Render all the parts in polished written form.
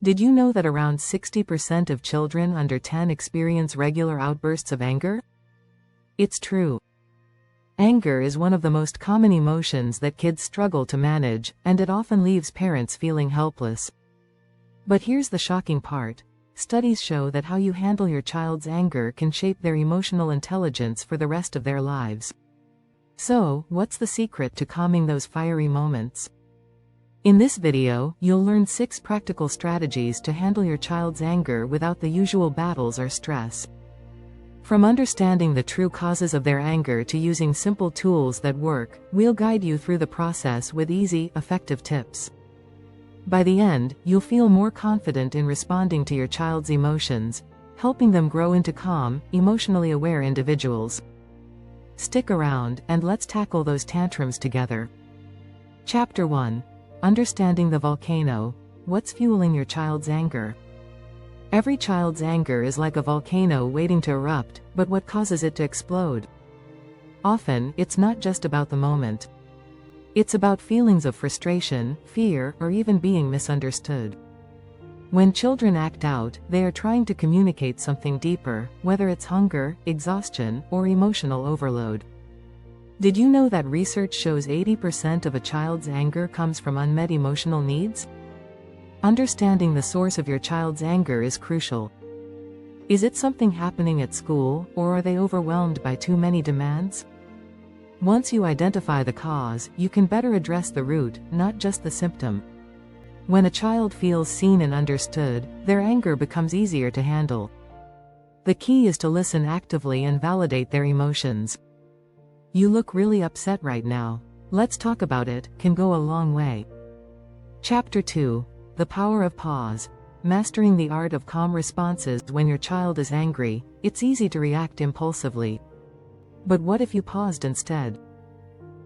Did you know that around 60% of children under 10 experience regular outbursts of anger? It's true. Anger is one of the most common emotions that kids struggle to manage, and it often leaves parents feeling helpless. But here's the shocking part. Studies show that how you handle your child's anger can shape their emotional intelligence for the rest of their lives. So, what's the secret to calming those fiery moments? In this video, you'll learn 6 practical strategies to handle your child's anger without the usual battles or stress. From understanding the true causes of their anger to using simple tools that work, we'll guide you through the process with easy, effective tips. By the end, you'll feel more confident in responding to your child's emotions, helping them grow into calm, emotionally aware individuals. Stick around, and let's tackle those tantrums together. Chapter 1. Understanding the volcano. What's fueling your child's anger? Every child's anger is like a volcano waiting to erupt, but what causes it to explode? Often, it's not just about the moment. It's about feelings of frustration, fear, or even being misunderstood. When children act out, they are trying to communicate something deeper, whether it's hunger, exhaustion, or emotional overload. Did you know that research shows 80% of a child's anger comes from unmet emotional needs? Understanding the source of your child's anger is crucial. Is it something happening at school, or are they overwhelmed by too many demands? Once you identify the cause, you can better address the root, not just the symptom. When a child feels seen and understood, their anger becomes easier to handle. The key is to listen actively and validate their emotions. "You look really upset right now. Let's talk about it," can go a long way. Chapter 2. The power of pause. Mastering the art of calm responses. When your child is angry, it's easy to react impulsively. But what if you paused instead?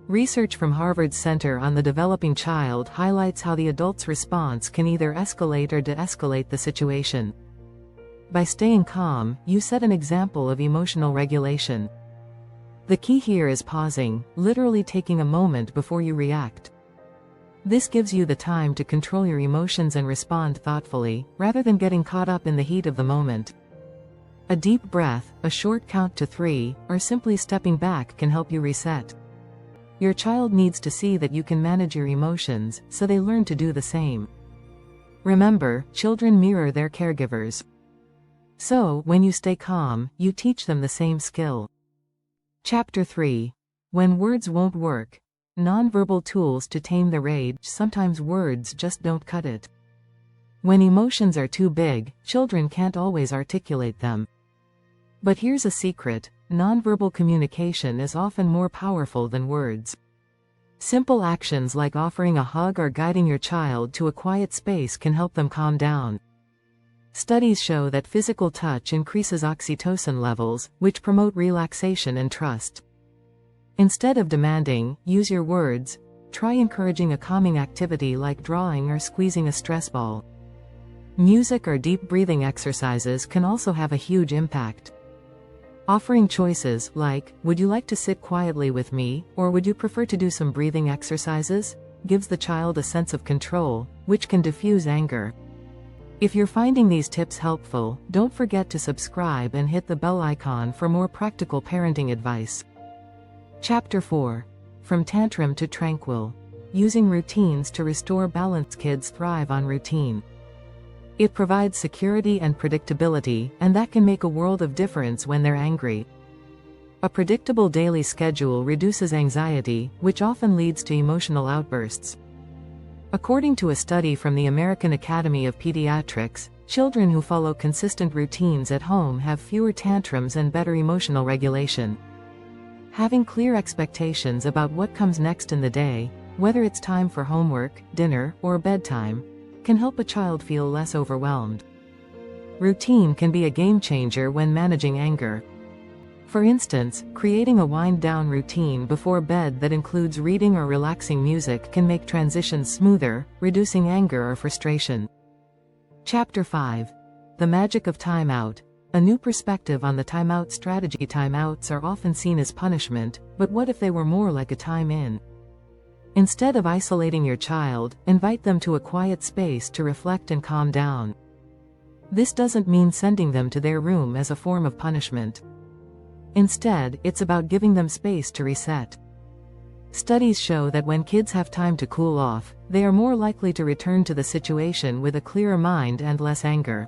Research from Harvard's Center on the Developing Child highlights how the adult's response can either escalate or de-escalate the situation. By staying calm, you set an example of emotional regulation. The key here is pausing, literally taking a moment before you react. This gives you the time to control your emotions and respond thoughtfully, rather than getting caught up in the heat of the moment. A deep breath, a short count to 3, or simply stepping back can help you reset. Your child needs to see that you can manage your emotions, so they learn to do the same. Remember, children mirror their caregivers. So, when you stay calm, you teach them the same skill. Chapter 3. When words won't work. Nonverbal tools to tame the rage. Sometimes words just don't cut it. When emotions are too big, children can't always articulate them. But here's a secret: nonverbal communication is often more powerful than words. Simple actions like offering a hug or guiding your child to a quiet space can help them calm down. Studies show that physical touch increases oxytocin levels, which promote relaxation and trust. Instead of demanding, use your words. Try encouraging a calming activity like drawing or squeezing a stress ball. Music or deep breathing exercises can also have a huge impact. Offering choices like, "Would you like to sit quietly with me, or would you prefer to do some breathing exercises?" gives the child a sense of control, which can diffuse anger. If you're finding these tips helpful, don't forget to subscribe and hit the bell icon for more practical parenting advice. Chapter 4. From tantrum to tranquil. Using routines to restore balance. Kids thrive on routine. It provides security and predictability, and that can make a world of difference when they're angry. A predictable daily schedule reduces anxiety, which often leads to emotional outbursts. According to a study from the American Academy of Pediatrics, children who follow consistent routines at home have fewer tantrums and better emotional regulation. Having clear expectations about what comes next in the day, whether it's time for homework, dinner, or bedtime, can help a child feel less overwhelmed. Routine can be a game changer when managing anger. For instance, creating a wind-down routine before bed that includes reading or relaxing music can make transitions smoother, reducing anger or frustration. Chapter 5. The magic of timeout. A new perspective on the timeout strategy. Timeouts are often seen as punishment, but what if they were more like a time in? Instead of isolating your child, invite them to a quiet space to reflect and calm down. This doesn't mean sending them to their room as a form of punishment. Instead, it's about giving them space to reset. Studies show that when kids have time to cool off, they are more likely to return to the situation with a clearer mind and less anger.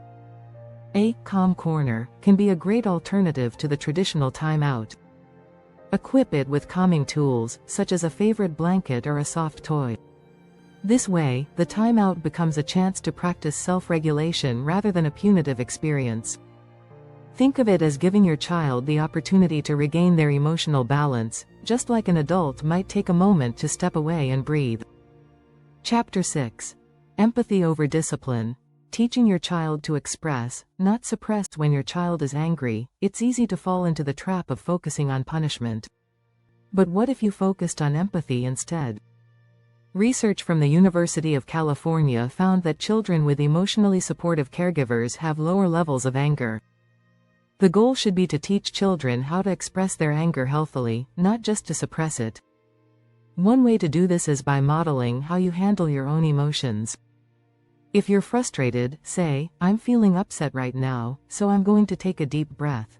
A calm corner can be a great alternative to the traditional timeout. Equip it with calming tools, such as a favorite blanket or a soft toy. This way, the timeout becomes a chance to practice self-regulation rather than a punitive experience. Think of it as giving your child the opportunity to regain their emotional balance, just like an adult might take a moment to step away and breathe. Chapter 6. Empathy over discipline. Teaching your child to express, not suppress. When your child is angry, it's easy to fall into the trap of focusing on punishment. But what if you focused on empathy instead? Research from the University of California found that children with emotionally supportive caregivers have lower levels of anger. The goal should be to teach children how to express their anger healthily, not just to suppress it. One way to do this is by modeling how you handle your own emotions. If you're frustrated, say, "I'm feeling upset right now, so I'm going to take a deep breath."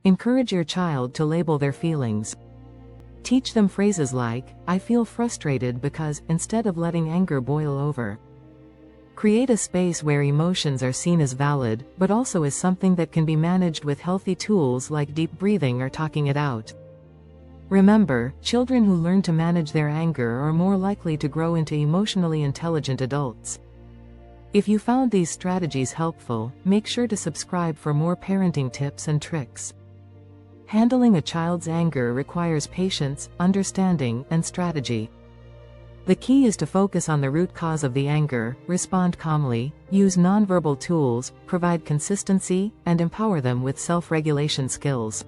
Encourage your child to label their feelings. Teach them phrases like, "I feel frustrated because," instead of letting anger boil over. Create a space where emotions are seen as valid, but also as something that can be managed with healthy tools like deep breathing or talking it out. Remember, children who learn to manage their anger are more likely to grow into emotionally intelligent adults. If you found these strategies helpful, make sure to subscribe for more parenting tips and tricks. Handling a child's anger requires patience, understanding, and strategy. The key is to focus on the root cause of the anger, respond calmly, use nonverbal tools, provide consistency, and empower them with self-regulation skills.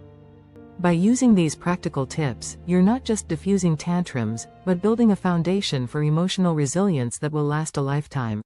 By using these practical tips, you're not just diffusing tantrums, but building a foundation for emotional resilience that will last a lifetime.